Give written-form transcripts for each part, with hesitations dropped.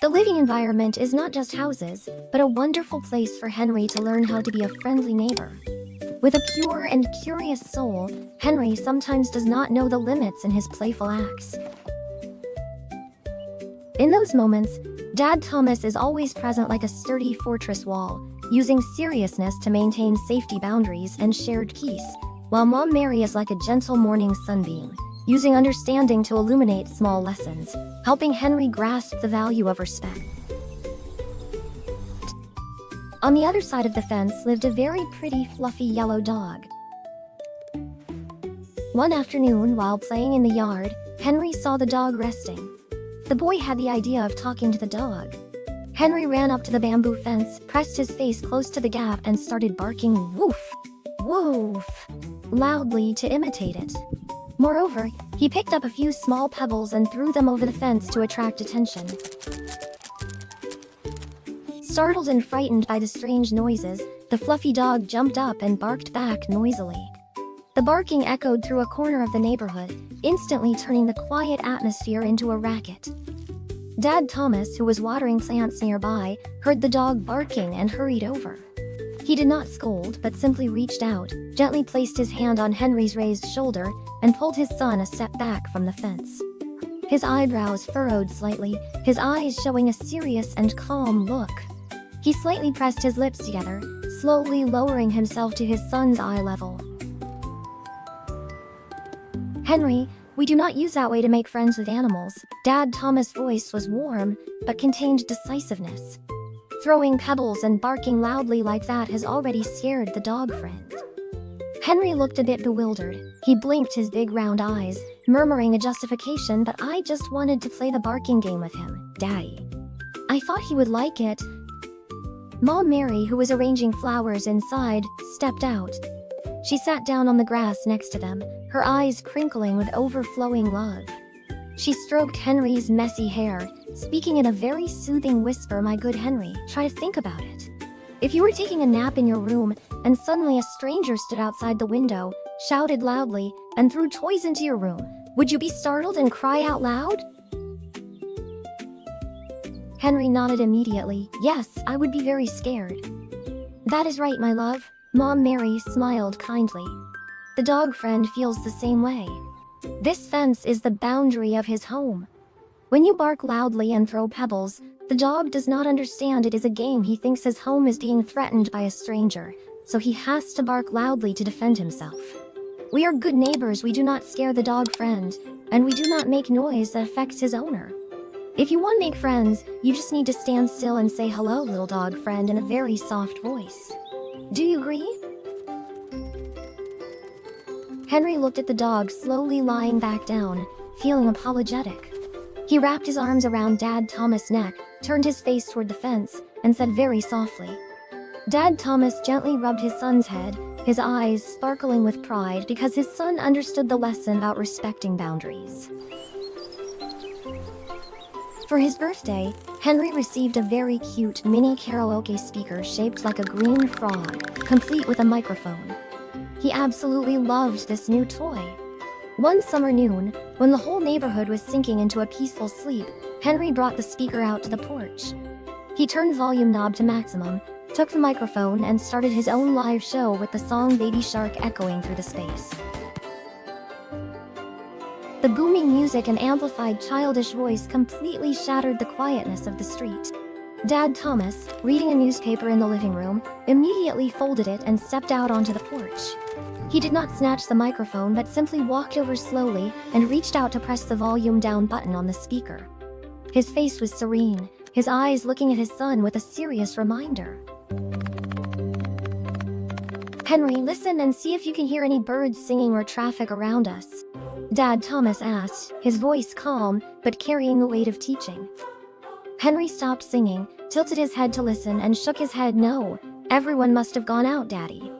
The living environment is not just houses, but a wonderful place for Henry to learn how to be a friendly neighbor. With a pure and curious soul, Henry sometimes does not know the limits in his playful acts. In those moments, Dad Thomas is always present like a sturdy fortress wall, using seriousness to maintain safety boundaries and shared peace, while Mom Mary is like a gentle morning sunbeam, using understanding to illuminate small lessons, helping Henry grasp the value of respect. On the other side of the fence lived a very pretty, fluffy yellow dog. One afternoon, while playing in the yard, Henry saw the dog resting. The boy had the idea of talking to the dog. Henry ran up to the bamboo fence, pressed his face close to the gap, and started barking "woof, woof" loudly to imitate it. Moreover, he picked up a few small pebbles and threw them over the fence to attract attention. Startled and frightened by the strange noises, the fluffy dog jumped up and barked back noisily. The barking echoed through a corner of the neighborhood, instantly turning the quiet atmosphere into a racket. Dad Thomas, who was watering plants nearby, heard the dog barking and hurried over. He did not scold, but simply reached out, gently placed his hand on Henry's raised shoulder, and pulled his son a step back from the fence. His eyebrows furrowed slightly, his eyes showing a serious and calm look. He slightly pressed his lips together, slowly lowering himself to his son's eye level. "Henry, we do not use that way to make friends with animals." Dad Thomas' voice was warm, but contained decisiveness. Throwing pebbles and barking loudly like that has already scared the dog friend. Henry looked a bit bewildered. He blinked his big round eyes, murmuring a justification, "But I just wanted to play the barking game with him, Daddy. I thought he would like it." Mom Mary, who was arranging flowers inside, stepped out. She sat down on the grass next to them, her eyes crinkling with overflowing love. She stroked Henry's messy hair, speaking in a very soothing whisper. "My good Henry, try to think about it. If you were taking a nap in your room, and suddenly a stranger stood outside the window, shouted loudly, and threw toys into your room, would you be startled and cry out loud?" Henry nodded immediately. "Yes, I would be very scared." "That is right, my love." Mom Mary smiled kindly. "The dog friend feels the same way. This fence is the boundary of his home. When you bark loudly and throw pebbles, the dog does not understand it is a game. He thinks his home is being threatened by a stranger, so he has to bark loudly to defend himself. We are good neighbors. We do not scare the dog friend, and we do not make noise that affects his owner. If you want to make friends, you just need to stand still and say hello, little dog friend, in a very soft voice. Do you agree?" Henry looked at the dog slowly lying back down, feeling apologetic. He wrapped his arms around Dad Thomas' neck, turned his face toward the fence, and said very softly. Dad Thomas gently rubbed his son's head, his eyes sparkling with pride because his son understood the lesson about respecting boundaries. For his birthday, Henry received a very cute mini karaoke speaker shaped like a green frog, complete with a microphone. He absolutely loved this new toy. One summer noon, when the whole neighborhood was sinking into a peaceful sleep, Henry brought the speaker out to the porch. He turned the volume knob to maximum, took the microphone, and started his own live show with the song Baby Shark echoing through the space. The booming music and amplified childish voice completely shattered the quietness of the street. Dad Thomas, reading a newspaper in the living room, immediately folded it and stepped out onto the porch. He did not snatch the microphone but simply walked over slowly and reached out to press the volume down button on the speaker. His face was serene, his eyes looking at his son with a serious reminder. "Henry, listen and see if you can hear any birds singing or traffic around us," Dad Thomas asked, his voice calm, but carrying the weight of teaching. Henry stopped singing, tilted his head to listen, and shook his head. "No, everyone must have gone out, Daddy."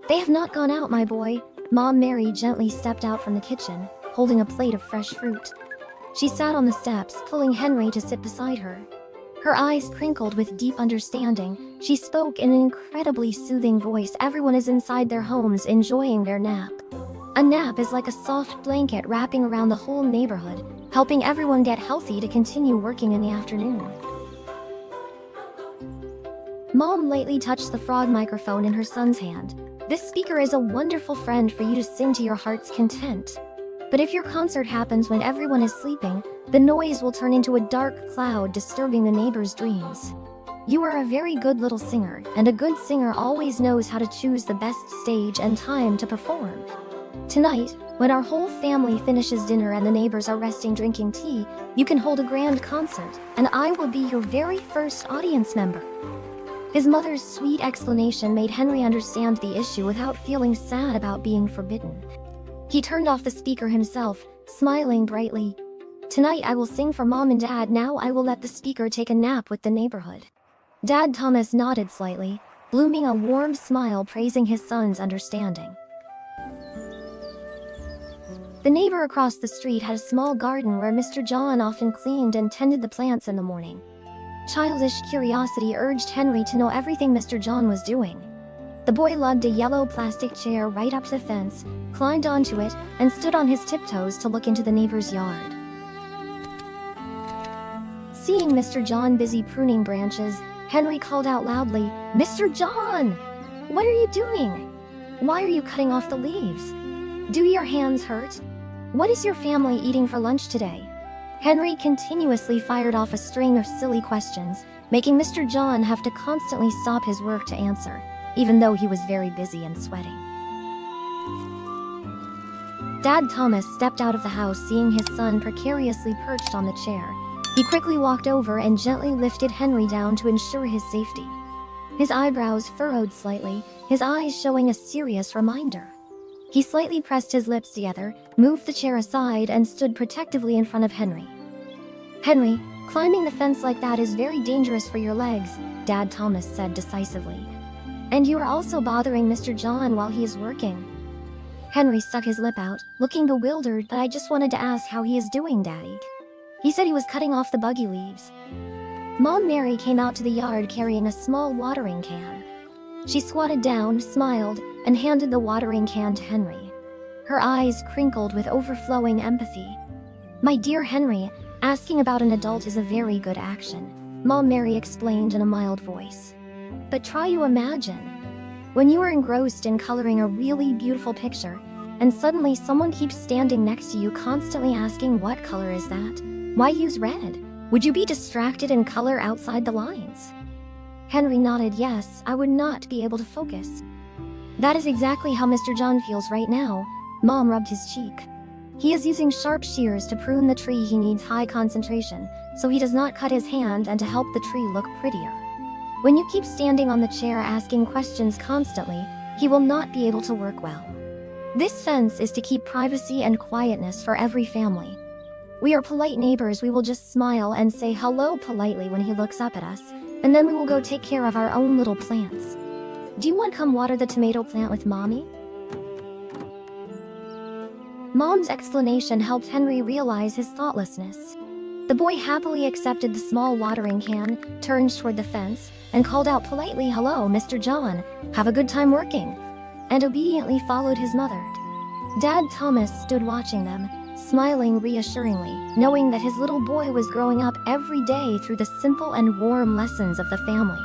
"They have not gone out, my boy." Mom Mary gently stepped out from the kitchen, holding a plate of fresh fruit. She sat on the steps, pulling Henry to sit beside her. Her eyes crinkled with deep understanding. She spoke in an incredibly soothing voice. "Everyone is inside their homes enjoying their nap. A nap is like a soft blanket wrapping around the whole neighborhood, helping everyone get healthy to continue working in the afternoon. Mom lightly touched the frog microphone in her son's hand. This speaker is a wonderful friend for you to sing to your heart's content. But if your concert happens when everyone is sleeping, the noise will turn into a dark cloud disturbing the neighbors' dreams. You are a very good little singer, and a good singer always knows how to choose the best stage and time to perform. Tonight, when our whole family finishes dinner and the neighbors are resting drinking tea, you can hold a grand concert, and I will be your very first audience member. His mother's sweet explanation made Henry understand the issue without feeling sad about being forbidden. He turned off the speaker himself, smiling brightly. Tonight I will sing for Mom and Dad. Now I will let the speaker take a nap with the neighborhood. Dad Thomas nodded slightly, blooming a warm smile praising his son's understanding. The neighbor across the street had a small garden where Mr. John often cleaned and tended the plants in the morning. Childish curiosity urged Henry to know everything Mr. John was doing. The boy lugged a yellow plastic chair right up to the fence, climbed onto it, and stood on his tiptoes to look into the neighbor's yard. Seeing Mr. John busy pruning branches, Henry called out loudly, "Mr. John! What are you doing? Why are you cutting off the leaves? Do your hands hurt? What is your family eating for lunch today?" Henry continuously fired off a string of silly questions, making Mr. John have to constantly stop his work to answer, even though he was very busy and sweating. Dad Thomas stepped out of the house seeing his son precariously perched on the chair. He quickly walked over and gently lifted Henry down to ensure his safety. His eyebrows furrowed slightly, his eyes showing a serious reminder. He slightly pressed his lips together, moved the chair aside, and stood protectively in front of Henry. "Henry, climbing the fence like that is very dangerous for your legs," Dad Thomas said decisively. "And you are also bothering Mr. John while he is working." Henry stuck his lip out, looking bewildered. "But I just wanted to ask how he is doing, Daddy. He said he was cutting off the buggy leaves." Mom Mary came out to the yard carrying a small watering can. She squatted down, smiled, and handed the watering can to Henry. Her eyes crinkled with overflowing empathy. "My dear Henry, asking about an adult is a very good action," Mom Mary explained in a mild voice. "But try to imagine when you are engrossed in coloring a really beautiful picture, and suddenly someone keeps standing next to you constantly asking, 'What color is that? Why use red?' Would you be distracted and color outside the lines?" Henry nodded. "Yes, I would not be able to focus." "That is exactly how Mr. John feels right now." Mom rubbed his cheek. "He is using sharp shears to prune the tree. He needs high concentration, so he does not cut his hand and to help the tree look prettier. When you keep standing on the chair asking questions constantly, he will not be able to work well. This fence is to keep privacy and quietness for every family. We are polite neighbors. We will just smile and say hello politely when he looks up at us, and then we will go take care of our own little plants. Do you want to come water the tomato plant with Mommy?" Mom's explanation helped Henry realize his thoughtlessness. The boy happily accepted the small watering can, turned toward the fence, and called out politely, "Hello, Mr. John. Have a good time working," and obediently followed his mother. Dad Thomas stood watching them, smiling reassuringly, knowing that his little boy was growing up every day through the simple and warm lessons of the family.